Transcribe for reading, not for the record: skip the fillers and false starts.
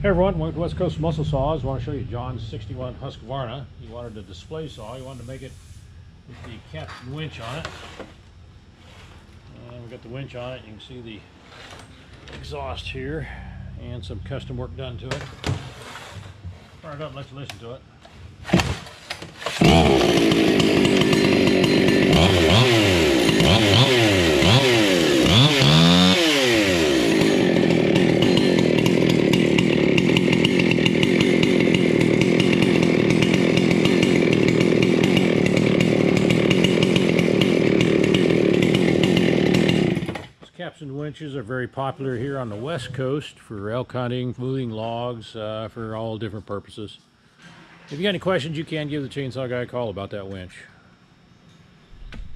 Hey everyone, welcome to West Coast Muscle Saws. I want to show you John's 61 Husqvarna. He wanted a display saw. He wanted to make it with the Capstan winch on it. And we got the winch on it. You can see the exhaust here and some custom work done to it. Fire it up and let's listen to it. Capstan winches are very popular here on the West Coast for elk hunting, moving logs, for all different purposes. If you got any questions, you can give the chainsaw guy a call about that winch.